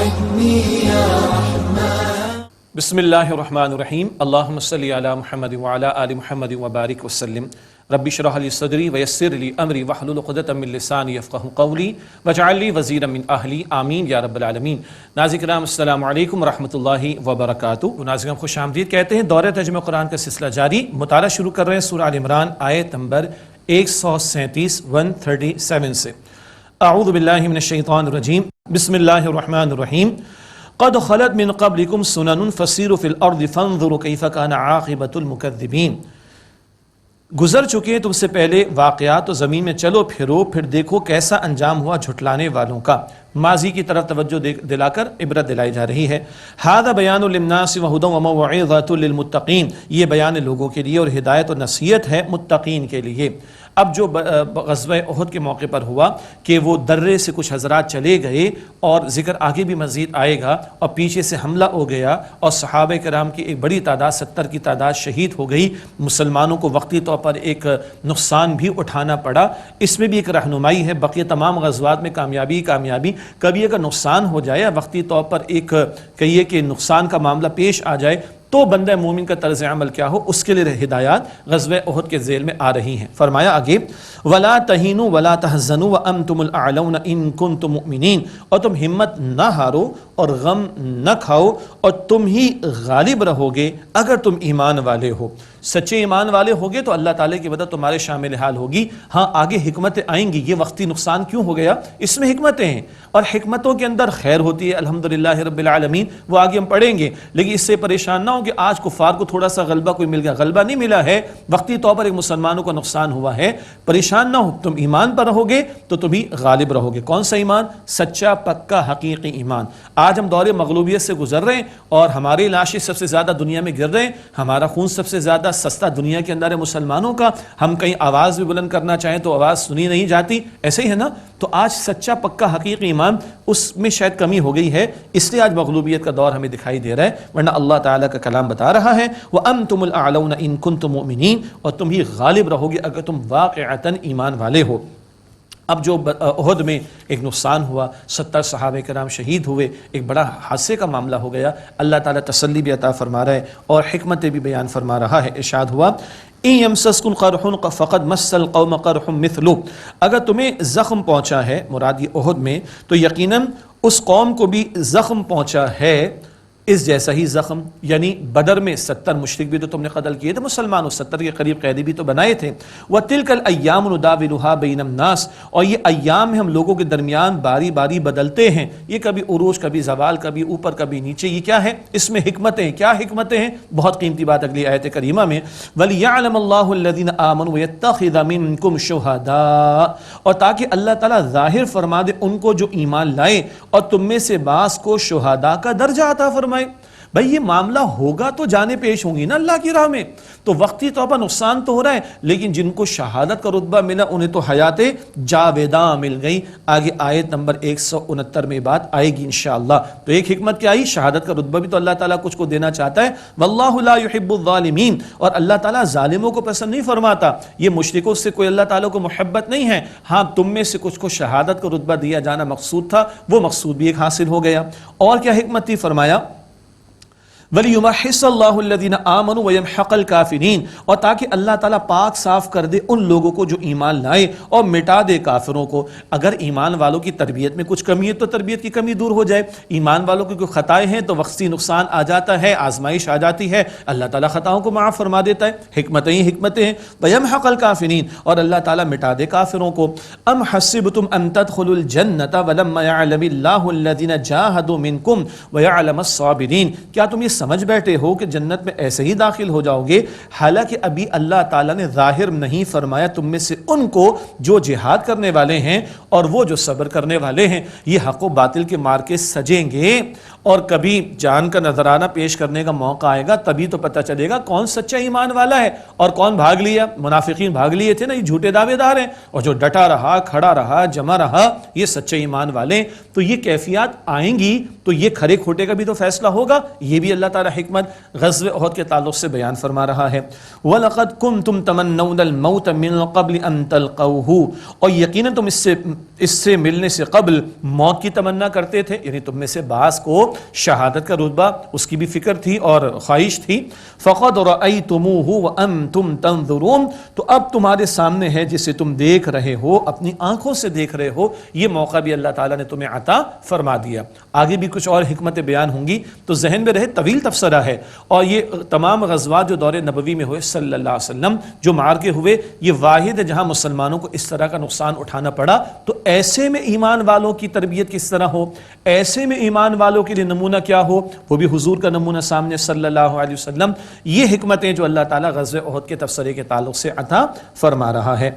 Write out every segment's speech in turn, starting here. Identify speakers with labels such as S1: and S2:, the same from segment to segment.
S1: ساعدني يا رحمن.
S2: بسم اللہ الرحمن الرحیم. اللہم صلی علی محمد وعلی آل محمد وبارک وسلم. رب اشرح لی صدری ویسر لی امری واحلل عقدۃ من لسانی یفقہوا قولی واجعل لی وزیرا من اہلی آمین یا رب العالمین. ناظرین کرام السلام علیکم ورحمۃ اللہ وبرکاتہ. ناظرین خوش آمدید کہتے ہیں. دورہ ترجمہ قرآن کا سلسلہ جاری. مطالعہ شروع کر رہے ہیں سورہ آل عمران آیت نمبر 137 سے. اعوذ باللہ من الشیطان الرجیم. بسم اللہ الرحمن الرحیم. قد خلت من قبلکم سنن فسیروا فی الارض فانظروا کیف کان عاقبۃ المکذبین. گزر چکے تم سے پہلے واقعات، تو زمین میں چلو پھرو، پھر دیکھو کیسا انجام ہوا جھٹلانے والوں کا. ماضی کی طرف توجہ دلا کر عبرت دلائی جا رہی ہے. ھذا بیان للناس وہدی وموعظۃ للمتقین. یہ بیان لوگوں کے لیے اور ہدایت و نصیحت ہے متقین کے لیے. اب جو غزوہ احد کے موقع پر ہوا کہ وہ درے سے کچھ حضرات چلے گئے، اور ذکر آگے بھی مزید آئے گا، اور پیچھے سے حملہ ہو گیا اور صحابہ کرام کی ایک بڑی تعداد 70 کی تعداد شہید ہو گئی. مسلمانوں کو وقتی طور پر ایک نقصان بھی اٹھانا پڑا. اس میں بھی ایک رہنمائی ہے. بقیہ تمام غزوات میں کامیابی کبھی اگر نقصان ہو جائے، وقتی طور پر ایک کہیے کہ نقصان کا معاملہ پیش آ جائے، تو بندہ مومن کا طرز عمل کیا ہو، اس کے لیے ہدایات غزوہ احد کے ذیل میں آ رہی ہیں. فرمایا آگے وَلَا تَهِنُوا وَلَا تَحْزَنُوا وَأَنْتُمُ الْأَعْلَوْنَ إِن كُنتُم مُؤْمِنِينَ. اور تم ہمت نہ ہارو اور غم نہ کھاؤ، اور تم ہی غالب رہو گے اگر تم ایمان والے ہو. سچے ایمان والے ہوگے تو اللہ تعالیٰ کی مدد تمہارے شامل حال ہوگی. ہاں آگے حکمتیں آئیں گی. یہ وقتی نقصان کیوں ہو گیا، اس میں حکمتیں ہیں، اور حکمتوں کے اندر خیر ہوتی ہے الحمدللہ رب العالمین. وہ آگے ہم پڑھیں گے. لیکن اس سے پریشان نہ ہو کہ آج کفار کو تھوڑا سا غلبہ کوئی مل گیا. غلبہ نہیں ملا ہے، وقتی طور پر ایک مسلمانوں کا نقصان ہوا ہے. پریشان نہ ہو، تم ایمان پر رہو گے تو تم ہی غالب رہو گے. کون سا ایمان؟ سچا پکا حقیقی ایمان. آج ہم دور مغلوبیت سے گزر رہے ہیں، اور ہماری لاشیں سب سے زیادہ دنیا میں گر رہے ہیں. ہمارا خون سب سے زیادہ سستا دنیا کے اندر ہے مسلمانوں کا. ہم کہیں آواز بھی بلند کرنا چاہیں تو آواز سنی نہیں جاتی. ایسے ہی ہے نا. تو آج سچا پکا حقیقی ایمان، اس میں شاید کمی ہو گئی ہے، اس لیے آج مغلوبیت کا دور ہمیں دکھائی دے رہا ہے. ورنہ اللہ تعالیٰ کا کلام بتا رہا ہے وَأَنْتُمُ الْأَعْلَوْنَ إِن كُنتُم مُؤْمِنِينَ. اور تم ہی غالب رہو گے اگر تم واقعتاً ایمان والے ہو. اب جو احد میں ایک نقصان ہوا، 70 صحابہ کرام شہید ہوئے، ایک بڑا حادثے کا معاملہ ہو گیا. اللہ تعالیٰ تسلی بھی عطا فرما رہا ہے اور حکمتیں بھی بیان فرما رہا ہے. ارشاد ہوا إِن يَمْسَسْكُمْ قَرْحٌ فَقَدْ مَسَّ الْقَوْمَ قَرْحٌ مِثْلُهُ. اگر تمہیں زخم پہنچا ہے، مراد یہ احد میں، تو یقیناً اس قوم کو بھی زخم پہنچا ہے اس جیسا ہی زخم. یعنی بدر میں 70 مشرک بھی تو تم نے قتل کیے تھے، مسلمانوں 70 کے قریب قیدی بھی تو بنائے تھے. وَتِلْكَ الْأَيَّامُ نُدَاوِلُهَا بَيْنَ النَّاسِ. اور یہ ایام ہم لوگوں کے درمیان باری باری بدلتے ہیں. یہ کبھی عروج، کبھی زوال، کبھی اوپر کبھی نیچے. یہ کیا ہے؟ اس میں حکمتیں ہیں. کیا حکمتیں ہیں؟ بہت قیمتی بات اگلی آیت کریمہ میں وَلِيَعْلَمَ اللَّهُ الَّذِينَ آمَنُوا وَيَتَّخِذَ مِنكُمْ شُهَدَاءَ. اور تاکہ اللہ تعالیٰ ظاہر فرما دے ان کو جو ایمان لائے، اور تم میں سے بعض کو شہداء کا درجہ عطا فرمائے. بھئی یہ معاملہ ہوگا تو جانیں پیش ہوں گی نا اللہ کی راہ میں. تو وقتی طور پر نقصان تو ہو رہا ہے، لیکن جن کو شہادت کا رتبہ ملا انہیں تو حیات جاوداں مل گئی. آگے آیت نمبر 169 میں بات آئے گی انشاءاللہ. تو ایک حکمت کیا آئی؟ شہادت کا رتبہ بھی تو اللہ تعالیٰ کچھ کو دینا چاہتا ہے. واللہ لا يحب الظالمین. اور اللہ تعالیٰ ظالموں کو پسند نہیں فرماتا. یہ مشرکوں سے کوئی اللہ تعالیٰ کو محبت نہیں ہے. ہاں تم میں سے کچھ کو شہادت کا رتبہ دیا جانا مقصود تھا، وہ مقصود بھی ایک حاصل ہو گیا. اور کیا حکمت تھی؟ فرمایا وَلِيُمَحِّصَ اللَّهُ الَّذِينَ آمَنُوا وَيَمْحَقَ الْكَافِرِينَ. اور تاکہ اللہ تعالیٰ پاک صاف کر دے ان لوگوں کو جو ایمان لائے، اور مٹا دے کافروں کو. اگر ایمان والوں کی تربیت میں کچھ کمی ہے تو تربیت کی کمی دور ہو جائے. ایمان والوں کی کوئی خطائیں ہیں تو وقتی نقصان آ جاتا ہے، آزمائش آ جاتی ہے، اللہ تعالیٰ خطاؤں کو معاف فرما دیتا ہے. حکمتیں ہی حکمتیں ہیں. وَيَمْحَقَ الْكَافِرِينَ. اور اللہ تعالیٰ مٹا دے کافروں کو. أَمْ حَسِبْتُمْ أَن تَدْخُلُوا الْجَنَّةَ وَلَمَّا يَعْلَمِ اللَّهُ الَّذِينَ جَاهَدُوا مِنكُمْ وَيَعْلَمَ الصَّابِرِينَ. کیا تم یہ سمجھ بیٹھے ہو کہ جنت میں ایسے ہی داخل ہو جاؤ گے، حالانکہ ابھی اللہ تعالیٰ نے ظاہر نہیں فرمایا تم میں سے ان کو جو جہاد کرنے والے ہیں اور وہ جو صبر کرنے والے ہیں. یہ حق و باطل کے مارکے سجیں گے، اور کبھی جان کا نذرانہ پیش کرنے کا موقع آئے گا، تبھی تو پتہ چلے گا کون سچا ایمان والا ہے اور کون بھاگ لیا. منافقین بھاگ لیے تھے نا، یہ جھوٹے دعوے دار ہیں. اور جو ڈٹا رہا، کھڑا رہا، جمع رہا، یہ سچے ایمان والے. تو یہ کیفیات آئیں گی تو یہ کھرے کھوٹے کا بھی تو فیصلہ ہوگا. یہ بھی اللہ تعالیٰ حکمت غزوہ احد کے تعلق سے بیان فرما رہا ہے۔ وَلَقَدْ كُنْتُمْ تَمَنَّوْنَ الْمَوْتَ مِنْ قَبْلِ أَنْ تَلْقَوْهُ، اور یقیناً تم اس سے ملنے سے قبل موت کی تمنا کرتے تھے، یعنی تم میں سے بعض کو شہادت کا رتبہ اس کی بھی فکر تھی اور خواہش تھی۔ فَقَدْ رَأَيْتُمُوهُ وَأَنْتُمْ تَنْظُرُونَ، تو اب تمہارے سامنے ہے جسے تم دیکھ رہے ہو، اپنی آنکھوں سے دیکھ رہے ہو، یہ موقع بھی اللہ تعالیٰ نے تمہیں عطا فرما دیا۔ آگے بھی کچھ اور حکمتیں بیان ہوں گی تو ذہن میں رہے، طویل تبصرہ ہے، اور یہ تمام غزوات جو دور نبوی میں ہوئے صلی اللہ علیہ وسلم، جو مارکے ہوئے، یہ واحد ہے جہاں مسلمانوں کو اس طرح کا نقصان اٹھانا پڑا۔ تو ایسے میں ایمان والوں کی تربیت کس طرح ہو، ایسے میں ایمان والوں کے لیے نمونہ کیا ہو، وہ بھی حضور کا نمونہ سامنے صلی اللہ علیہ وسلم۔ یہ حکمتیں جو اللہ تعالیٰ غزوہ احد کے تبصرے کے تعلق سے عطا فرما رہا ہے۔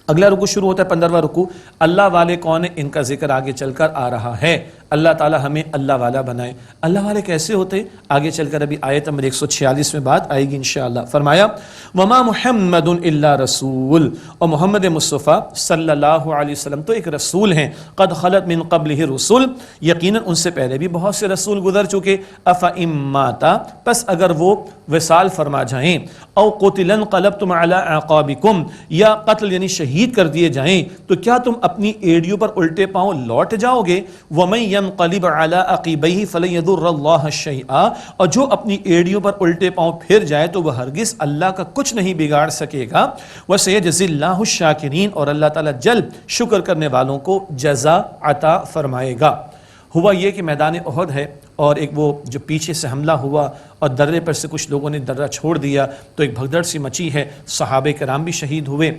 S2: اگلا رکوع شروع ہوتا ہے 15واں رکوع، اللہ والے کون ہیں ان کا ذکر آگے چل کر آ رہا ہے۔ اللہ تعالیٰ ہمیں اللہ والا بنائے۔ اللہ والے کیسے ہوتے ہیں آگے چل کر ابھی آیت نمبر 146 میں بات آئے گی انشاءاللہ۔ فرمایا وما محمد الا رسول، اور محمد مصطفیٰ صلی اللہ علیہ وسلم تو ایک رسول ہیں، قد خلت من قبلہ رسول، یقیناً ان سے پہلے بھی بہت سے رسول گزر چکے، افئن مات، پس اگر وہ وصال فرما جائیں، او قتل انقلبتم علی اعقابکم، یا قتل یعنی شہید کر دیے جائیں تو کیا تم اپنی ایڑیوں پر الٹے پاؤں لوٹ جاؤ گے؟ ومن ينقلب على عقبیہ فلن يضر اللہ شیئا، اور جو اپنی ایڑیوں پر الٹے پاؤں پھر جائے تو وہ ہرگز اللہ کا کچھ نہیں بگاڑ سکے گا۔ وسيجزي اللہ الشاکرین، اور اللہ تعالیٰ جلد شکر کرنے والوں کو جزا عطا فرمائے گا۔ ہوا یہ کہ میدان احد ہے، اور ایک وہ جو پیچھے سے حملہ ہوا اور درے پر سے کچھ لوگوں نے درہ چھوڑ دیا تو ایک بھگدڑ سی مچی ہے، صحابہ کرام بھی شہید ہوئے،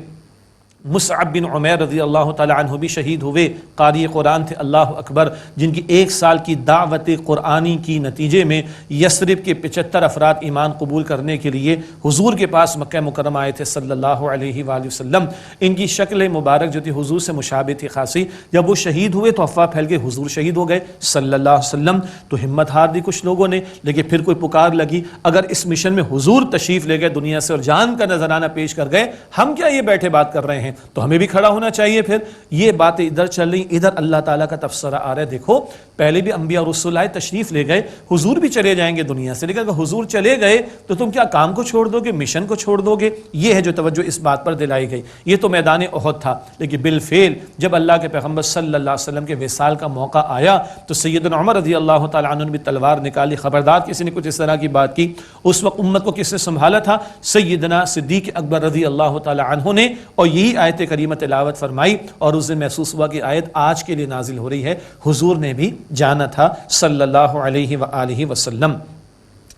S2: مصعب بن عمیر رضی اللہ تعالی عنہ بھی شہید ہوئے، قاری قرآن تھے اللہ اکبر، جن کی 1 سال کی دعوت قرآنی کی نتیجے میں یثرب کے 75 افراد ایمان قبول کرنے کے لیے حضور کے پاس مکہ مکرمہ آئے تھے صلی اللہ علیہ وآلہ وسلم۔ ان کی شکل مبارک جو تھی حضور سے مشابہ تھی خاصی، جب وہ شہید ہوئے تو افواہ پھیل گئے حضور شہید ہو گئے صلی اللہ علیہ وسلم، تو ہمت ہار دی کچھ لوگوں نے، لیکن پھر کوئی پکار لگی اگر اس مشن میں حضور تشریف لے گئے دنیا سے اور جان کا نذرانہ پیش کر گئے، ہم کیا یہ بیٹھے بات کر رہے ہیں، تو ہمیں بھی کھڑا ہونا چاہیے۔ پھر یہ باتیں ادھر چل رہی، ادھر اللہ تعالیٰ کا تبصرہ آ رہا ہے، دیکھو پہلے بھی انبیاء اور رسول آئے تشریف لے گئے، حضور بھی چلے جائیں گے دنیا سے، لیکن اگر حضور چلے گئے تو تم کیا کام کو چھوڑ دو گے، مشن کو چھوڑ دو گے؟ یہ ہے جو توجہ اس بات پر دلائی گئی۔ یہ تو میدان احد تھا، لیکن بالفعل جب اللہ کے پیغمبر صلی اللہ علیہ وسلم کے وصال کا موقع آیا تو سیدنا عمر رضی اللہ تعالیٰ عنہ نے بھی تلوار نکالی، خبردار کسی نے کچھ اس طرح کی بات کی۔ اس وقت امت کو کس نے سنبھالا تھا؟ سیدنا صدیق اکبر رضی اللہ تعالیٰ عنہ نے، اور یہی آیت کریمہ تلاوت فرمائی، اور اس دن محسوس ہوا کہ آیت آج کے لیے نازل ہو رہی ہے، حضور نے بھی جانا تھا صلی اللہ علیہ وآلہ وسلم۔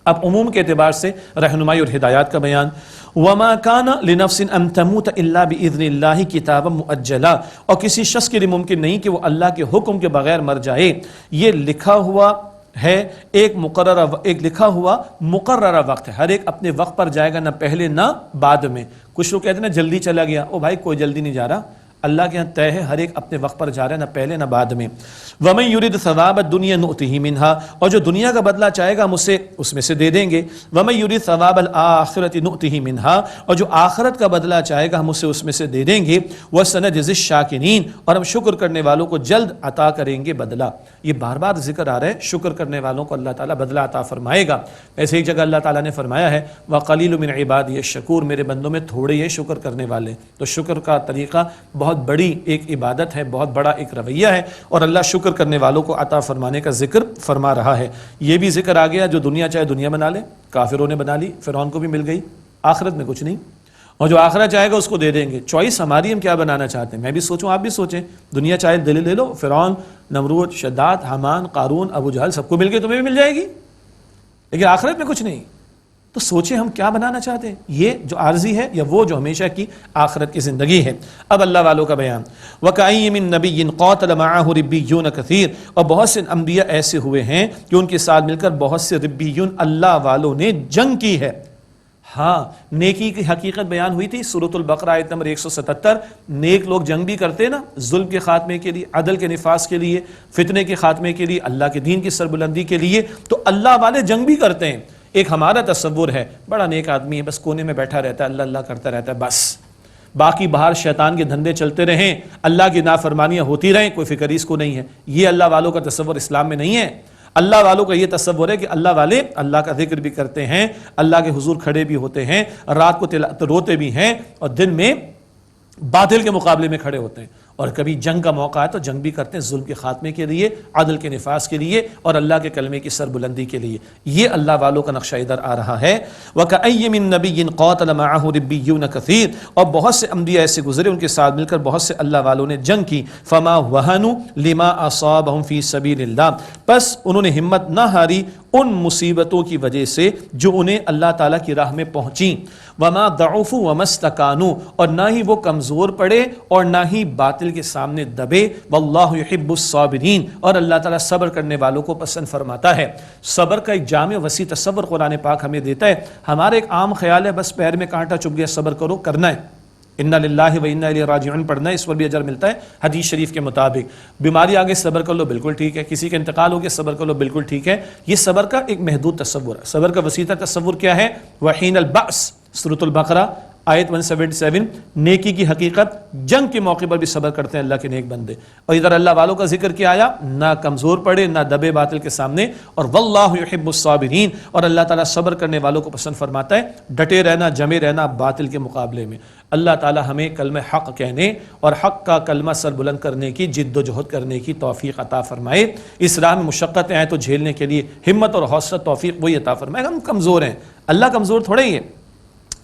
S2: اب عموم کے اعتبار سے رہنمائی اور ہدایات کا بیان، وَمَا كَانَ لِنَفْسٍ أَن تَمُوتَ إِلَّا بِإِذْنِ اللَّهِ كِتَابًا مُؤَجَّلًا، اور کسی شخص کے لیے ممکن نہیں کہ وہ اللہ کے حکم کے بغیر مر جائے، یہ لکھا ہوا ہے ایک لکھا ہوا مقررہ وقت ہے، ہر ایک اپنے وقت پر جائے گا، نہ پہلے نہ بعد میں۔ کچھ لوگ کہتے ہیں نا جلدی چلا گیا، او بھائی کوئی جلدی نہیں جا رہا، اللہ کے یہاں طے ہے، ہر ایک اپنے وقت پر جا رہا ہے، نہ پہلے نہ بعد میں۔ وَمَن يُرِدْ ثَوَابَ الدُّنْيَا نُؤْتِهِ مِنْهَا، اور جو دنیا کا بدلہ چاہے گا ہم اسے اس میں سے دے دیں گے۔ وَمَن يُرِدْ ثَوَابَ الْآخِرَةِ نُؤْتِهِ مِنْهَا، اور جو آخرت کا بدلہ چاہے گا ہم اسے اس میں سے دے دیں گے۔ وَسَنَجْزِي الشَّاكِرِينَ، اور ہم شکر کرنے والوں کو جلد عطا کریں گے بدلہ۔ یہ بار بار ذکر آ رہا ہے، شکر کرنے والوں کو اللہ تعالیٰ بدلہ عطا فرمائے گا۔ ایسے ایک جگہ اللہ تعالیٰ نے فرمایا ہے وَقَلِيلٌ مِّنْ عِبَادِيَ الشَّكُورُ، میرے بندوں میں تھوڑے یہ شکر کرنے والے۔ تو شکر کا طریقہ بہت بڑی ایک عبادت ہے، بہت بڑا ایک رویہ ہے، اور اللہ شکر کرنے والوں کو عطا فرمانے کا ذکر فرما رہا ہے۔ یہ بھی ذکر آ گیا جو دنیا چاہے دنیا بنا لے، کافروں نے بنا لی، فرعون کو بھی مل گئی، آخرت میں کچھ نہیں، اور جو آخرت چاہے گا اس کو دے دیں گے۔ چوائس ہماری، ہم کیا بنانا چاہتے ہیں، میں بھی سوچوں آپ بھی سوچیں، دنیا چاہے دل لے لو، فرعون، نمرود، شداد، حامان، قارون، ابو جہل سب کو مل گئی، تمہیں بھی مل جائے گی، لیکن آخرت میں کچھ نہیں۔ تو سوچیں ہم کیا بنانا چاہتے ہیں، یہ جو عارضی ہے یا وہ جو ہمیشہ کی آخرت کی زندگی ہے۔ اب اللہ والوں کا بیان، وَكَأَيٍّ مِّن نَبِيٍّ قَاتَلَ مَعَهُ رِبِّيُّونَ كَثِيرٌ، اور بہت سے انبیاء ایسے ہوئے ہیں کہ ان کے ساتھ مل کر بہت سے ربیون اللہ والوں نے جنگ کی ہے۔ ہاں، نیکی کی حقیقت بیان ہوئی تھی سورۃ البقرہ آیت نمبر 177۔ نیک لوگ جنگ بھی کرتے نا، ظلم کے خاتمے کے لیے، عدل کے نفاذ کے لیے، فتنے کے خاتمے کے لیے، اللہ کے دین کی سربلندی کے لیے، تو اللہ والے جنگ بھی کرتے ہیں۔ ایک ہمارا تصور ہے بڑا نیک آدمی ہے، بس کونے میں بیٹھا رہتا ہے، اللہ اللہ کرتا رہتا ہے، بس باقی باہر شیطان کے دھندے چلتے رہیں، اللہ کی نافرمانیاں ہوتی رہیں، کوئی فکر اس کو نہیں ہے۔ یہ اللہ والوں کا تصور اسلام میں نہیں ہے۔ اللہ والوں کا یہ تصور ہے کہ اللہ والے اللہ کا ذکر بھی کرتے ہیں، اللہ کے حضور کھڑے بھی ہوتے ہیں، رات کو روتے بھی ہیں، اور دن میں باطل کے مقابلے میں کھڑے ہوتے ہیں، اور کبھی جنگ کا موقع ہے تو جنگ بھی کرتے ہیں، ظلم کے خاتمے کے لیے، عدل کے نفاذ کے لیے، اور اللہ کے کلمے کی سربلندی کے لیے۔ یہ اللہ والوں کا نقشہ ادھر آ رہا ہے۔ وَكَأَيٍّ مِّن نَبِيٍّ قَاتَلَ مَعَهُ رِبِّيُّونَ كَثِيرٌ، اور بہت سے انبیاء ایسے گزرے ان کے ساتھ مل کر بہت سے اللہ والوں نے جنگ کی۔ فَمَا وَهَنُوا لِمَا أَصَابَهُمْ فِي سَبِيلِ اللَّهِ، بس انہوں نے ہمت نہ ہاری ان مصیبتوں کی وجہ سے جو انہیں اللہ تعالیٰ کی راہ میں پہنچیں۔ وَمَا ضَعُفُوا وَمَا اسْتَكَانُوا، اور نہ ہی وہ کمزور پڑے اور نہ ہی باطل کے سامنے دبے۔ وَاللَّهُ يُحِبُّ الصَّابِرِينَ، اور اللہ تعالیٰ صبر کرنے والوں کو پسند فرماتا ہے۔ صبر کا ایک جامع وسیع تصور قرآن پاک ہمیں دیتا ہے۔ ہمارا ایک عام خیال ہے بس پیر میں کانٹا چبھ گیا صبر کرو، کرنا ہے، انا للہ و انا الیہ راجعون پڑھنا ہے، اس پر بھی اجر ملتا ہے حدیث شریف کے مطابق۔ بیماری آگے صبر کر لو، بالکل ٹھیک ہے۔ کسی کا انتقال ہو گیا صبر کر لو، بالکل ٹھیک ہے۔ یہ صبر کا ایک محدود تصور ہے۔ صبر کا وسیع تصور کیا ہے؟ وحین البأس، سورۃ البقرہ آیت 177، نیکی کی حقیقت، جنگ کے موقع پر بھی صبر کرتے ہیں اللہ کے نیک بندے۔ اور ادھر اللہ والوں کا ذکر کیا آیا، نہ کمزور پڑے نہ دبے باطل کے سامنے، اور واللہ یحب الصابرین، اور اللہ تعالیٰ صبر کرنے والوں کو پسند فرماتا ہے، ڈٹے رہنا، جمے رہنا باطل کے مقابلے میں۔ اللہ تعالیٰ ہمیں کلمہ حق کہنے اور حق کا کلمہ سر بلند کرنے کی جد و جہد کرنے کی توفیق عطا فرمائے۔ اس راہ میں مشقتیں آئیں تو جھیلنے کے لیے ہمت اور حوصلہ توفیق وہی عطا فرمائے۔ ہم کمزور ہیں، اللہ کمزور تھوڑے ہی ہے۔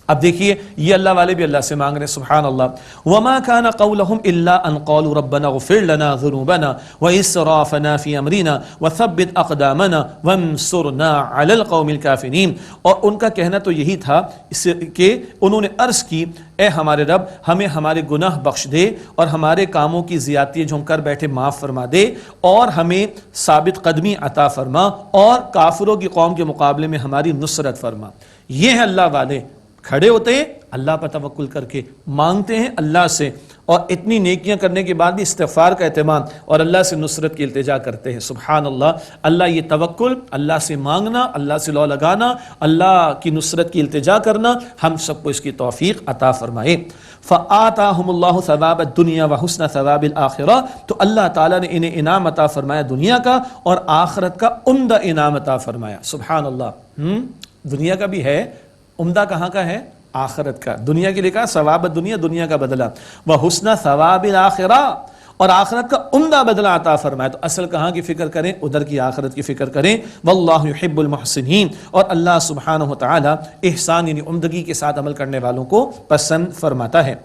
S2: اب دیکھیے یہ اللہ والے بھی اللہ سے مانگ رہے ہیں، سبحان اللہ۔ وَمَا كَانَ قَوْلَهُمْ إِلَّا أَن قَالُوا رَبَّنَا اغْفِرْ لَنَا ذُنُوبَنَا وَإِسْرَافَنَا فِي أَمْرِنَا وَثَبِّتْ أَقْدَامَنَا وَانصُرْنَا عَلَى الْقَوْمِ الْكَافِرِينَ، اور ان کا کہنا تو یہی تھا کہ انہوں نے عرض کی، اے ہمارے رب ہمیں ہمارے گناہ بخش دے اور ہمارے کاموں کی زیادتی جو ہم کر بیٹھے معاف فرما دے، اور ہمیں ثابت قدمی عطا فرما، اور کافروں کی قوم کے مقابلے میں ہماری نصرت فرما۔ یہ ہیں اللہ والے، کھڑے ہوتے ہیں اللہ پر توکل کر کے، مانگتے ہیں اللہ سے، اور اتنی نیکیاں کرنے کے بعد بھی استغفار کا اہتمام اور اللہ سے نصرت کی التجا کرتے ہیں۔ سبحان اللہ۔ اللہ یہ توکل، اللہ سے مانگنا، اللہ سے لو لگانا، اللہ کی نصرت کی التجا کرنا، ہم سب کو اس کی توفیق عطا فرمائے۔ فآتاہم اللہ ثواب الدنیا وحسن ثواب الآخرہ، تو اللہ تعالیٰ نے انہیں انعام عطا فرمایا دنیا کا اور آخرت کا عمدہ انعام عطا فرمایا۔ سبحان اللہ۔ دنیا کا بھی ہے، عمدہ کہاں کا ہے؟ آخرت کا۔ دنیا کے لیے کہا ثواب دنیا، دنیا کا بدلہ، وحسن ثواب الآخرہ، اور آخرت کا عمدہ بدلہ عطا فرمایا۔ تو اصل کہاں کی فکر کریں؟ ادھر کی آخرت کی فکر کریں۔ واللہ یحب المحسنین، اور اللہ سبحانہ وتعالی احسان یعنی عمدگی کے ساتھ عمل کرنے والوں کو پسند فرماتا ہے۔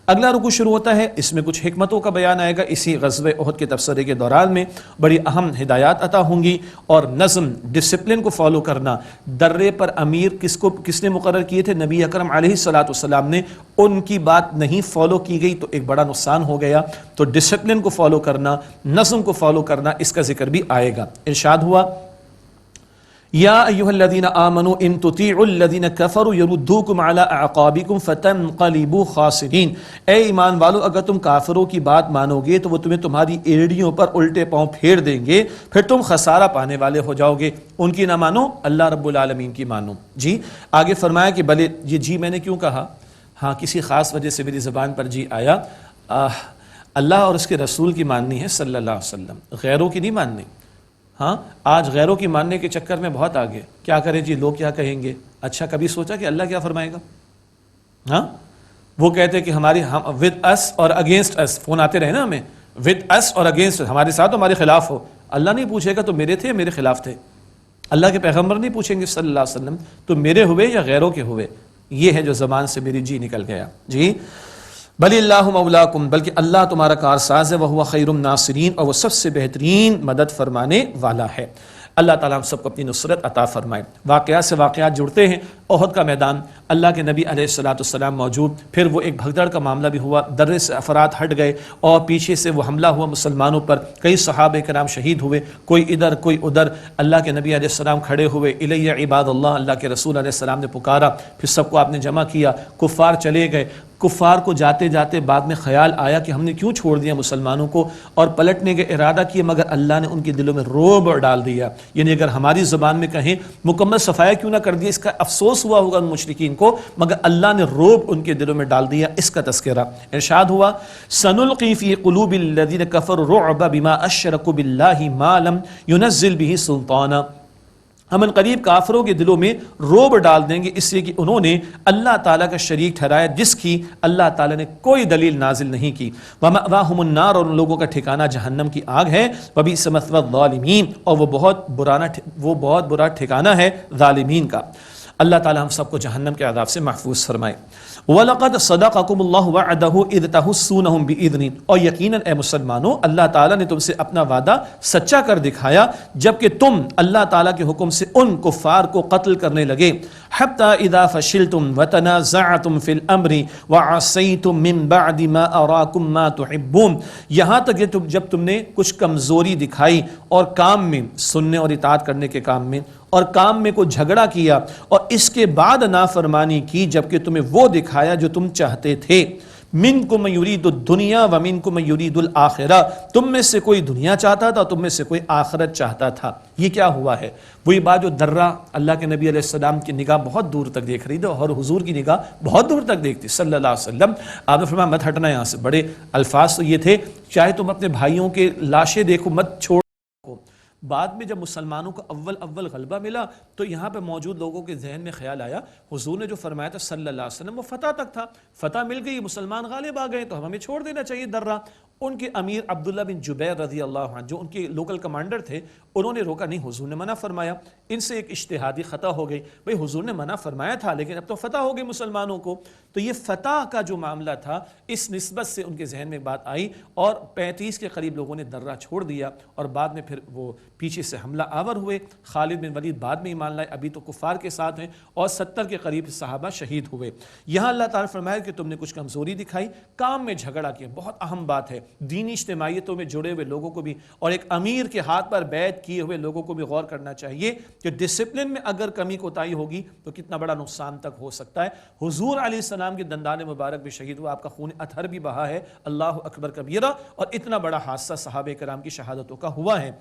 S2: اگلا رکوع شروع ہوتا ہے، اس میں کچھ حکمتوں کا بیان آئے گا۔ اسی غزوہ احد کے تبصرے کے دوران میں بڑی اہم ہدایات عطا ہوں گی، اور نظم، ڈسپلن کو فالو کرنا۔ درے پر امیر کس نے مقرر کیے تھے؟ نبی اکرم علیہ الصلوۃ والسلام نے۔ ان کی بات نہیں فالو کی گئی تو ایک بڑا نقصان ہو گیا۔ تو ڈسپلن کو فالو کرنا، نظم کو فالو کرنا، اس کا ذکر بھی آئے گا۔ ارشاد ہوا، یا ایھا الذین آمنوا ان تطیعوا الذین کفروا یردوکم علی اعقابکم فتنقلبوا خاسرین، اے ایمان والو اگر تم کافروں کی بات مانو گے تو وہ تمہیں تمہاری ایڑیوں پر الٹے پاؤں پھیر دیں گے، پھر تم خسارہ پانے والے ہو جاؤ گے۔ ان کی نہ مانو، اللہ رب العالمین کی مانو۔ جی آگے فرمایا کہ بھلے یہ جی میں نے کیوں کہا؟ ہاں کسی خاص وجہ سے میری زبان پر جی آیا۔ اللہ اور اس کے رسول کی ماننی ہے صلی اللہ علیہ وسلم، غیروں کی نہیں ماننی۔ ہاں آج غیروں کی ماننے کے چکر میں بہت آگے، کیا کریں جی لوگ کیا کہیں گے؟ اچھا کبھی سوچا کہ اللہ کیا فرمائے گا؟ ہاں وہ کہتے ہیں کہ ہماری ود اس اور اگینسٹ اس، فون آتے رہے نا ہمیں، ود اس اور اگینسٹ، ہمارے ساتھ ہمارے خلاف ہو۔ اللہ نہیں پوچھے گا تو میرے تھے میرے خلاف تھے، اللہ کے پیغمبر نہیں پوچھیں گے صلی اللہ علیہ وسلم تو میرے ہوئے یا غیروں کے ہوئے۔ یہ ہے جو زبان سے میری جی نکل گیا۔ جی بل اللہ مولاکم، بلکہ اللہ تمہارا کارساز ہے، وہو خیر الناصرین، اور وہ سب سے بہترین مدد فرمانے والا ہے۔ اللہ تعالیٰ ہم سب کو اپنی نصرت عطا فرمائے۔ واقعات سے واقعات جڑتے ہیں۔ احد کا میدان، اللہ کے نبی علیہ السلام موجود، پھر وہ ایک بھگدڑ کا معاملہ بھی ہوا، درے سے افراد ہٹ گئے اور پیچھے سے وہ حملہ ہوا مسلمانوں پر، کئی صحابہ کرام شہید ہوئے، کوئی ادھر کوئی ادھر۔ اللہ کے نبی علیہ السلام کھڑے ہوئے، الیہ عباد اللہ، اللہ کے رسول علیہ السلام نے پکارا، پھر سب کو آپ نے جمع کیا، کفار چلے گئے۔ کفار کو جاتے جاتے بعد میں خیال آیا کہ ہم نے کیوں چھوڑ دیا مسلمانوں کو، اور پلٹنے کا ارادہ کیا، مگر اللہ نے ان کے دلوں میں رعب ڈال دیا۔ یعنی اگر ہماری زبان میں کہیں مکمل صفایا کیوں نہ کر دیا، اس کا افسوس مایوس ہوا ہوگا ان مشرکین کو، مگر اللہ نے رعب ان کے دلوں میں ڈال دیا۔ اس کا تذکرہ ارشاد ہوا سنلقی فی قلوب الذین کفروا الرعب بما اشرکوا باللہ ما لم ینزل به سلطانا، ہم ان قریب کافروں کے دلوں میں روب ڈال دیں گے اس لیے کہ انہوں نے اللہ تعالیٰ کا شریک ٹھہرایا جس کی اللہ تعالیٰ نے کوئی دلیل نازل نہیں کی۔ وَمَأْوَاهُمُ النَّارُ، اور ان لوگوں کا ٹھکانہ جہنم کی آگ ہے۔ وَبِئْسَ مَثْوَى الظَّالِمِينَ، اور وہ بہت برا ٹھکانہ ہے ظالمین کا۔ اللہ تعالیٰ ہم سب کو جہنم کے عذاب سے محفوظ فرمائے۔ وَلَقَدْ صَدَقَكُمُ اللَّهُ وَعْدَهُ إِذْ تَحُسُّونَهُم بِإِذْنِهِ، اور یقیناً اے مسلمانوں اللہ تعالیٰ نے تم سے اپنا وعدہ سچا کر دکھایا جبکہ تم اللہ تعالیٰ کے حکم سے ان کفار کو قتل کرنے لگے۔ حَتَّى إِذَا فَشِلْتُمْ وَتَنَازَعْتُمْ فِي الْأَمْرِ وَعَصَيْتُمْ مِنْ بَعْدِ مَا أَرَاكُمْ مَا تُحِبُّونَ، یہاں تک جب تم نے کچھ کمزوری دکھائی اور کام میں سننے اور اطاعت کرنے کے کام میں اور کام میں کوئی جھگڑا کیا اور اس کے بعد نافرمانی کی جبکہ تمہیں وہ دکھایا جو تم چاہتے تھے۔ منکم من یرید الدنیا ومنکم من یرید الآخرہ، تم میں سے کوئی دنیا چاہتا تھا اور تم میں سے کوئی آخرت چاہتا تھا۔ یہ کیا ہوا ہے؟ وہی بات جو درہ اللہ کے نبی علیہ السلام کی نگاہ بہت دور تک دیکھ رہی تھی اور حضور کی نگاہ بہت دور تک دیکھتی صلی اللہ علیہ وسلم۔ آپ نے فرمایا مت ہٹنا یہاں سے، بڑے الفاظ تو یہ تھے چاہے تم اپنے بھائیوں کے لاشیں دیکھو مت چھوڑ۔ بعد میں جب مسلمانوں کو اول غلبہ ملا تو یہاں پہ موجود لوگوں کے ذہن میں خیال آیا حضور نے جو فرمایا تھا صلی اللہ علیہ وسلم وہ فتح تک تھا، فتح مل گئی، مسلمان غالب آ گئے تو ہمیں چھوڑ دینا چاہیے درہ۔ ان کے امیر عبداللہ بن جبیر رضی اللہ عنہ جو ان کے لوکل کمانڈر تھے انہوں نے روکا نہیں، حضور نے منع فرمایا۔ ان سے ایک اجتہادی خطا ہو گئی، بھئی حضور نے منع فرمایا تھا لیکن اب تو فتح ہو گئی مسلمانوں کو، تو یہ فتح کا جو معاملہ تھا اس نسبت سے ان کے ذہن میں بات آئی اور 35 کے قریب لوگوں نے درہ چھوڑ دیا اور بعد میں پھر وہ پیچھے سے حملہ آور ہوئے۔ خالد بن ولید بعد میں ایمان لائے، ابھی تو کفار کے ساتھ ہیں، اور 70 کے قریب صحابہ شہید ہوئے۔ یہاں اللہ تعالیٰ فرمایا کہ تم نے کچھ کمزوری دکھائی، کام میں جھگڑا کیا، بہت اہم بات ہے، دینی اجتماعیتوں میں جڑے ہوئے لوگوں کو بھی اور ایک امیر کے ہاتھ پر بیعت کیے ہوئے لوگوں کو بھی غور کرنا چاہیے کہ ڈسپلن میں اگر کمی کوتاہی ہوگی تو کتنا بڑا نقصان تک ہو سکتا ہے۔ حضور علیہ السلام کے دندان مبارک بھی شہید ہوا، آپ کا خون اطہر بھی بہا ہے، اللہ اکبر کبیرہ، اور اتنا بڑا حادثہ صحابہ کرام کی شہادتوں کا ہوا ہے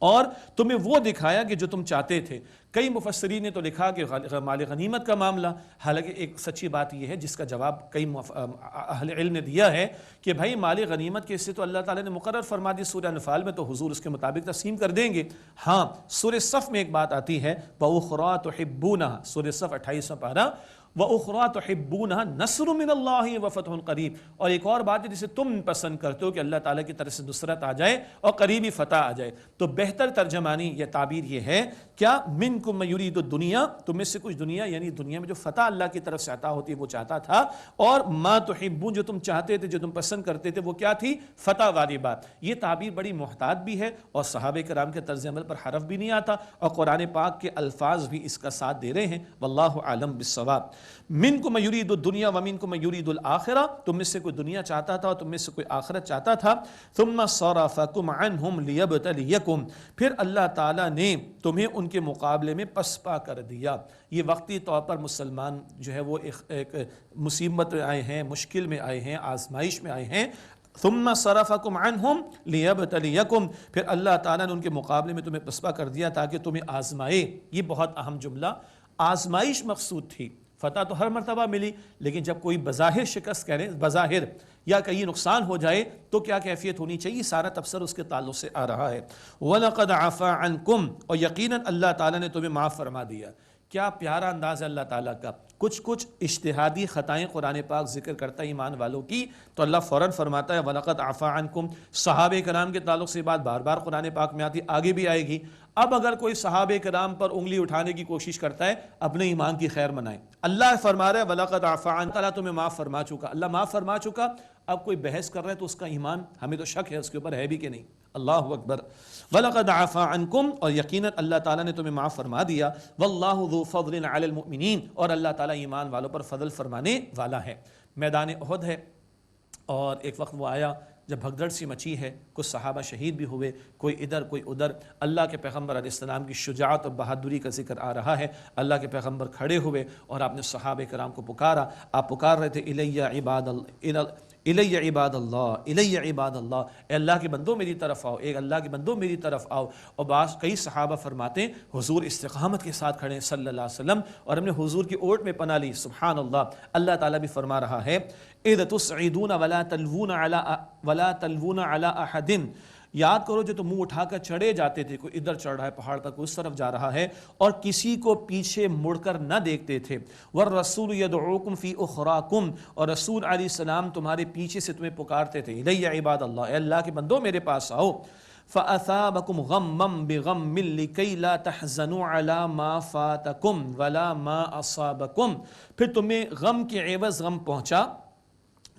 S2: اور تمہیں وہ دکھایا کہ جو تم چاہتے تھے۔ کئی مفسرین نے تو لکھا کہ مال غنیمت کا معاملہ، حالانکہ ایک سچی بات یہ ہے جس کا جواب کئی اہل علم نے دیا ہے کہ بھائی مال غنیمت کے حصے تو اللہ تعالیٰ نے مقرر فرما دی سورہ انفال میں، تو حضور اس کے مطابق تقسیم کر دیں گے۔ ہاں سورہ صف میں ایک بات آتی ہے وَأُخْرَىٰ تُحِبُّونَهَا، سورہ صف 28واں پارہ، وَأُخْرَىٰ تُحِبُّونَهَا نَصْرٌ مِّنَ اللَّهِ وَفَتْحٌ قَرِیب، اور ایک اور بات ہے جسے تم پسند کرتے ہو کہ اللہ تعالیٰ کی طرف سے نصرت آ جائے اور قریبی فتح آ جائے، تو بہتر ترجمانی یا تعبیر یہ ہے کیا منکم من یرید الدنیا، تم میں سے کچھ دنیا یعنی دنیا میں جو فتح اللہ کی طرف سے عطا ہوتی ہے وہ چاہتا تھا، اور ما تحبون جو تم چاہتے تھے جو تم پسند کرتے تھے وہ کیا تھی؟ فتح والی بات۔ یہ تعبیر بڑی محتاط بھی ہے اور صحابہ کرام کے طرز عمل پر حرف بھی نہیں آتا اور قرآن پاک کے الفاظ بھی اس کا ساتھ دے رہے ہیں، واللہ اعلم بالصواب۔ منکم من یرید الدنیا ومنکم من یرید الآخرہ، تم میں سے کوئی دنیا چاہتا تھا اور تم میں سے کوئی آخرت چاہتا تھا۔ ثم صرفکم عنہم لیبتلیکم، پھر اللہ تعالیٰ نے تمہیں ان کے مقابلے میں پسپا کر دیا۔ یہ وقتی طور پر مسلمان جو ہے وہ ایک مصیبت میں آئے ہیں، مشکل میں آئے ہیں، آزمائش میں آئے ہیں۔ ثم صرفکم عنہم لیبتلیکم، پھر اللہ تعالیٰ نے ان کے مقابلے میں تمہیں پسپا کر دیا تاکہ تمہیں آزمائے۔ یہ بہت اہم جملہ، آزمائش مقصود تھی، فتح تو ہر مرتبہ ملی، لیکن جب کوئی بظاہر شکست کرے، بظاہر یا کہیں نقصان ہو جائے تو کیا کیفیت ہونی چاہیے، سارا تبصر اس کے تعلق سے آ رہا ہے۔ وَلَقَدْ عَفَا عَنْكُمْ، اور یقیناً اللہ تعالیٰ نے تمہیں معاف فرما دیا۔ کیا پیارا انداز ہے اللہ تعالیٰ کا، کچھ اجتہادی خطائیں قرآن پاک ذکر کرتا ہے ایمان والوں کی تو اللہ فوراً فرماتا ہے وَلَقَدْ عَفَا عَنْكُمْ۔ صحابہ کرام کے تعلق سے بات بار بار قرآن پاک میں آتی، آگے بھی آئے گی۔ اب اگر کوئی صحابہ کرام پر انگلی اٹھانے کی کوشش کرتا ہے اپنے ایمان کی خیر منائے، اللہ فرما رہا ہے وَلَقَدْ عَفَا عَنْكُمْ، اللہ تمہیں معاف فرما چکا، اللہ معاف فرما چکا۔ اب کوئی بحث کر رہا ہے تو اس کا ایمان ہمیں تو شک ہے اس کے اوپر ہے بھی کہ نہیں، اللہ اکبر۔ وَلَقَدْ عَفَا عَنْكُمْ، اور یقیناً اللہ تعالیٰ نے تمہیں معاف فرما دیا۔ وَاللَّهُ ذُو فَضْلٍ عَلَى الْمُؤْمِنِينَ، اور اللہ تعالیٰ ایمان والوں پر فضل فرمانے والا ہے۔ میدان احد ہے اور ایک وقت وہ آیا جب بھگدڑ سی مچی ہے، کچھ صحابہ شہید بھی ہوئے، کوئی ادھر کوئی ادھر۔ اللہ کے پیغمبر علیہ السلام کی شجاعت اور بہادری کا ذکر آ رہا ہے۔ اللہ کے پیغمبر کھڑے ہوئے اور آپ نے صحابہ کرام کو پکارا، آپ پکار رہے تھے الی عباد اللہ، الی عباد اللہ، اے اللہ کے بندوں میری طرف آؤ، اے اللہ کے بندوں میری طرف آؤ۔ اور کئی صحابہ فرماتے ہیں حضور استقامت کے ساتھ کھڑے ہیں صلی اللہ علیہ وسلم، اور ہم نے حضور کی اوٹ میں پناہ لی۔ سبحان اللہ، اللہ تعالیٰ بھی فرما رہا ہے اذ تصعدون ولا تلوون علی احد، یاد کرو جو تم منہ اٹھا کر چڑھے جاتے تھے، کوئی ادھر چڑھ رہا ہے پہاڑ تک، اس طرف جا رہا ہے، اور کسی کو پیچھے مڑ کر نہ دیکھتے تھے۔ والرسول یدعوکم فی اخراکم، اور رسول علیہ السلام تمہارے پیچھے سے تمہیں پکارتے تھے، الی عباد اللہ، اے اللہ کے بندوں میرے پاس آؤ۔ فَأَثَابَكُمْ غَمًّا بِغَمٍّ لِكَيْ لَا تَحْزَنُوا عَلَى مَا فَاتَكُمْ وَلَا مَا أَصَابَكُمْ، پھر تمہیں غم کے عوض غم پہنچا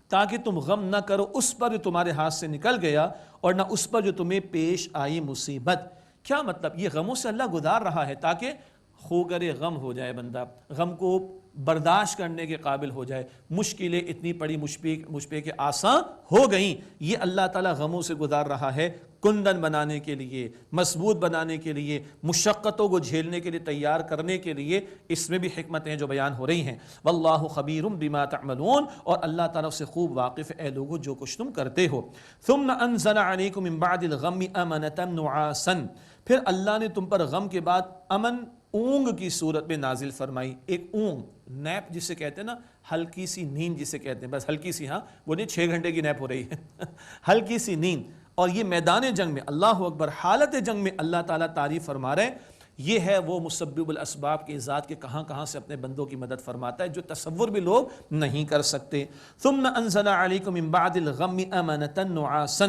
S2: تاکہ تم غم نہ کرو اس پر جو تمہارے ہاتھ سے نکل گیا، اور نہ اس پر جو تمہیں پیش آئی مصیبت۔ کیا مطلب؟ یہ غموں سے اللہ گزار رہا ہے تاکہ خوگر غم ہو جائے بندہ، غم کو برداشت کرنے کے قابل ہو جائے، مشکلیں اتنی پڑی مجھ پہ کہ آسان ہو گئیں، یہ اللہ تعالیٰ غموں سے گزار رہا ہے کندن بنانے کے لیے، مضبوط بنانے کے لیے، مشقتوں کو جھیلنے کے لیے تیار کرنے کے لیے۔ اس میں بھی حکمتیں جو بیان ہو رہی ہیں۔ واللہ خبیر بما تعملون، اور اللہ تعالیٰ سے خوب واقف ہے اے لوگو جو کچھ تم کرتے ہو۔ ثم انزل علیکم من بعد الغم امنۃ نعاسا، پھر اللہ نے تم پر غم کے بعد امن اونگ کی صورت میں نازل فرمائی۔ ایک اونگ، نیپ جسے کہتے ہیں نا، ہلکی سی نیند جسے کہتے ہیں، بس ہلکی سی، ہاں وہ نہیں 6 گھنٹے کی نیپ ہو رہی ہے ہلکی سی نیند۔ اور یہ میدان جنگ میں، اللہ اکبر، حالت جنگ میں اللہ تعالیٰ تعریف فرما رہے ہیں، یہ ہے وہ مسبب الاسباب کے ذات کے کہاں کہاں سے اپنے بندوں کی مدد فرماتا ہے جو تصور بھی لوگ نہیں کر سکتے۔ ثم انزل علیکم من بعد الغم امنۃ نعاسا،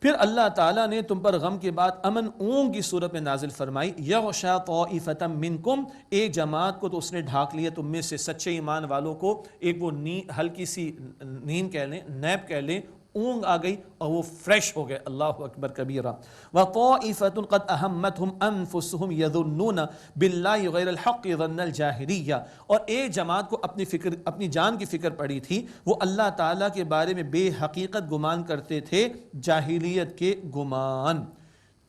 S2: پھر اللہ تعالیٰ نے تم پر غم کے بعد امن اونگ کی صورت میں نازل فرمائی۔ یغشا طائفۃ منکم، ایک جماعت کو تو اس نے ڈھانک لیا تم میں سے، سچے ایمان والوں کو، ایک وہ ہلکی سی نیند کہہ لیں، نیپ کہہ لیں، اونگ آ گئی اور وہ فریش ہو گئے۔ اللہ اکبر کبیرہ۔ وطائفۃ قد اہمتہم انفسہم یظنون باللہ غیر الحق ظن الجاہلیہ، اور ایک جماعت کو اپنی جان کی فکر پڑی تھی، وہ اللہ تعالیٰ کے بارے میں بے حقیقت گمان کرتے تھے، جاہلیت کے گمان۔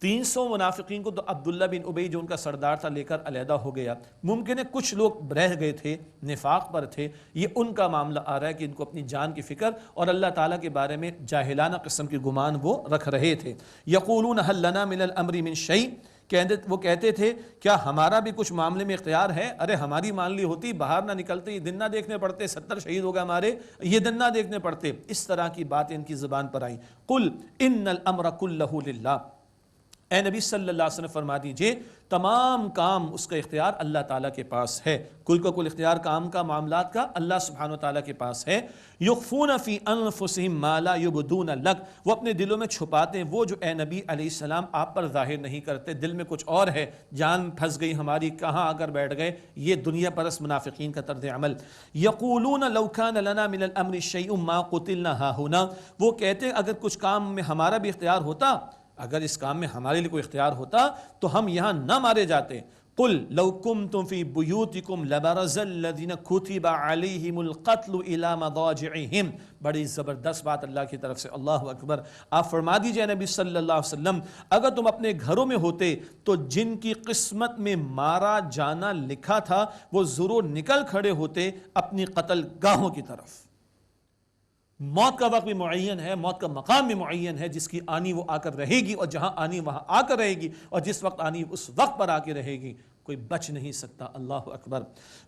S2: 300 منافقین کو تو عبداللہ بن ابی جو ان کا سردار تھا لے کر علیحدہ ہو گیا۔ ممکن ہے کچھ لوگ رہ گئے تھے، نفاق پر تھے، یہ ان کا معاملہ آ رہا ہے کہ ان کو اپنی جان کی فکر اور اللہ تعالیٰ کے بارے میں جاہلانہ قسم کی گمان وہ رکھ رہے تھے۔ یقولون هل لنا من الامر من شیء، وہ کہتے تھے کیا ہمارا بھی کچھ معاملے میں اختیار ہے؟ ارے ہماری مان لی ہوتی، باہر نہ نکلتے، یہ دن نہ دیکھنے پڑتے، 70 شہید ہو گئے ہمارے، یہ دن نہ دیکھنے پڑتے۔ اس طرح کی باتیں ان کی زبان پر آئیں۔ قل ان الامر کلہ للہ، اے نبی صلی اللہ علیہ وسلم فرما دیجئے تمام کام اس کا اختیار اللہ تعالیٰ کے پاس ہے، کل کا کل اختیار کام کا، معاملات کا اللہ سبحانہ وتعالیٰ کے پاس ہے۔ یخفون فی انفسہم ما لا یبدون لک، وہ اپنے دلوں میں چھپاتے ہیں وہ جو اے نبی علیہ السلام آپ پر ظاہر نہیں کرتے، دل میں کچھ اور ہے، جان پھنس گئی ہماری، کہاں آ کر بیٹھ گئے، یہ دنیا پرست منافقین کا طرز عمل۔ یقولون لو کان لنا من الامر شیء ما قتلنا ہاہنا، وہ کہتے ہیں اگر کچھ کام میں ہمارا بھی اختیار ہوتا، اگر اس کام میں ہمارے لیے کوئی اختیار ہوتا تو ہم یہاں نہ مارے جاتے۔ قل لو کنتم فی بیوتکم لبرز الذین کتب علیہم القتل الی مضاجعہم، بڑی زبردست بات اللہ کی طرف سے، اللہ اکبر۔ آپ فرما دیجئے نبی صلی اللہ علیہ وسلم اگر تم اپنے گھروں میں ہوتے تو جن کی قسمت میں مارا جانا لکھا تھا وہ ضرور نکل کھڑے ہوتے اپنی قتل گاہوں کی طرف۔ موت کا وقت بھی معین ہے، موت کا مقام بھی معین ہے، جس کی آنی وہ آ کر رہے گی، اور جہاں آنی وہاں آ کر رہے گی، اور جس وقت آنی اس وقت پر آ کے رہے گی، کوئی بچ نہیں سکتا۔ اللہ اکبر۔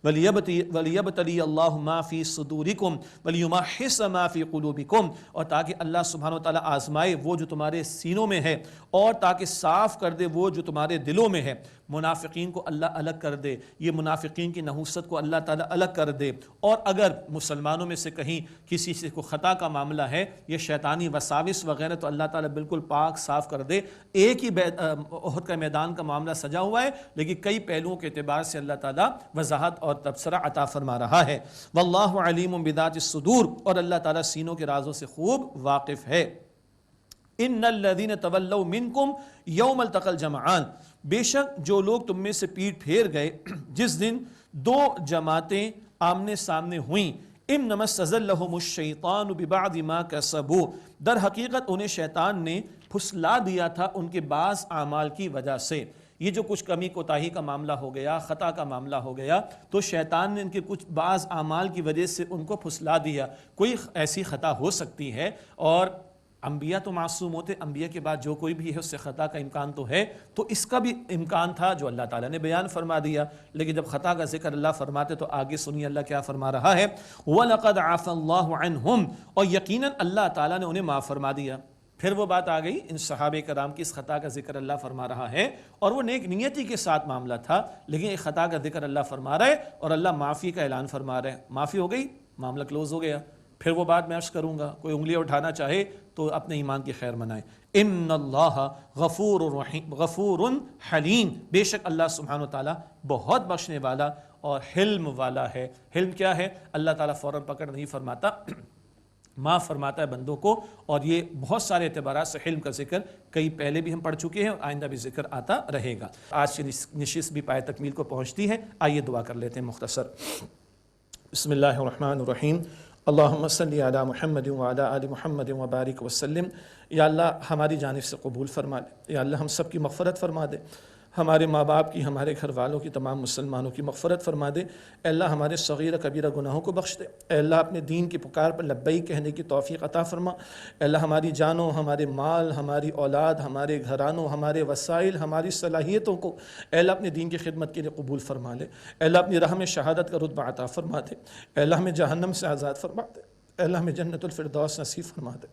S2: وَلِيَبْتَلِيَ اللَّهُ مَا فِي صُدُورِكُمْ وَلِيُمَحِّصَ مَا فِي قُلُوبِكُمْ، اور تاکہ اللہ سبحانہ وتعالیٰ آزمائے وہ جو تمہارے سینوں میں ہے، اور تاکہ صاف کر دے وہ جو تمہارے دلوں میں ہے۔ منافقین کو اللہ الگ کر دے، یہ منافقین کی نحوست کو اللہ تعالیٰ الگ کر دے، اور اگر مسلمانوں میں سے کہیں کسی سے کوئی خطا کا معاملہ ہے، یہ شیطانی وساوس وغیرہ، تو اللہ تعالیٰ بالکل پاک صاف کر دے۔ ایک ہی احد کا میدان کا معاملہ سجا ہوا ہے، لیکن کئی پہلوؤں کے اعتبار سے اللہ تعالیٰ وضاحت اور تبصرہ عطا فرما رہا ہے۔ واللہ علیم بذات الصدور، اور اللہ تعالیٰ سینوں کے رازوں سے خوب واقف ہے۔ ان الذین تولوا منکم یوم التقى الجمعان، بے شک جو لوگ تم میں سے پیٹ پھیر گئے جس دن دو جماعتیں آمنے سامنے ہوئیں، انما استزلهم الشیطان ببعض ما کسبوا، در حقیقت انہیں شیطان نے پھسلا دیا تھا ان کے بعض اعمال کی وجہ سے. یہ جو کچھ کمی کوتاہی کا معاملہ ہو گیا، خطا کا معاملہ ہو گیا، تو شیطان نے ان کے کچھ بعض اعمال کی وجہ سے ان کو پھسلا دیا. کوئی ایسی خطا ہو سکتی ہے، اور انبیاء تو معصوم ہوتے، انبیاء کے بعد جو کوئی بھی ہے اس سے خطا کا امکان تو ہے، تو اس کا بھی امکان تھا جو اللہ تعالیٰ نے بیان فرما دیا. لیکن جب خطا کا ذکر اللہ فرماتے تو آگے سنیے اللہ کیا فرما رہا ہے. وَلَقَدْ عَفَى اللَّهُ عَنْهُمْ، اور یقیناً اللہ تعالیٰ نے انہیں معاف فرما دیا. پھر وہ بات آ گئی ان صحابہ کرام کی، اس خطا کا ذکر اللہ فرما رہا ہے اور وہ نیک نیتی کے ساتھ معاملہ تھا، لیکن ایک خطا کا ذکر اللہ فرما رہا ہے اور اللہ معافی کا اعلان فرما رہا ہے. معافی ہو گئی، معاملہ کلوز ہو گیا. پھر وہ بات میں عرض کروں گا، کوئی انگلیاں اٹھانا چاہے تو اپنے ایمان کی خیر منائے. ان اللہ غفور رحیم، غفور حلیم، بے شک اللہ سبحانہ و تعالیٰ بہت بخشنے والا اور حلم والا ہے. حلم کیا ہے؟ اللہ تعالیٰ فوراً پکڑ نہیں فرماتا، معاف فرماتا ہے بندوں کو. اور یہ بہت سارے اعتبارات سے حلم کا ذکر کئی پہلے بھی ہم پڑھ چکے ہیں اور آئندہ بھی ذکر آتا رہے گا. آج کی نشست بھی پائے تکمیل کو پہنچتی ہے. آئیے دعا کر لیتے ہیں مختصر. بسم اللہ الرحمن الرحیم. اللہم صلی علی محمد وعلی آل محمد وبارک وسلم. یا اللہ ہماری جانب سے قبول فرما لے. یا اللہ ہم سب کی مغفرت فرما دے، ہمارے ماں باپ کی، ہمارے گھر والوں کی، تمام مسلمانوں کی مغفرت فرما دے. اے اللہ ہمارے صغیرہ کبیرہ گناہوں کو بخش دے. اے اللہ اپنے دین کی پکار پر لبیک کہنے کی توفیق عطا فرما. اے اللہ ہماری جانوں، ہمارے مال، ہماری اولاد، ہمارے گھرانوں، ہمارے وسائل، ہماری صلاحیتوں کو اے اللہ اپنے دین کی خدمت کے لیے قبول فرما لے. اے اللہ اپنی راہ میں شہادت کا رتبہ عطا فرما دے. اے اللہ ہمیں جہنم سے آزاد فرما دے. اے اللہ ہمیں جنت الفردوس نصیب فرما دے.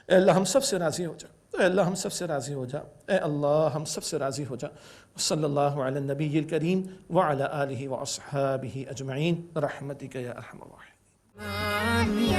S2: اے اللہ ہم سب سے راضی ہو جا. اے اللہ ہم سب سے راضی ہو جا. اے اللہ ہم سب سے راضی ہو جا. صلی اللہ علی النبی الکریم وعلی آلہ واصحابہ اجمعین برحمتک یا ارحم الراحمین.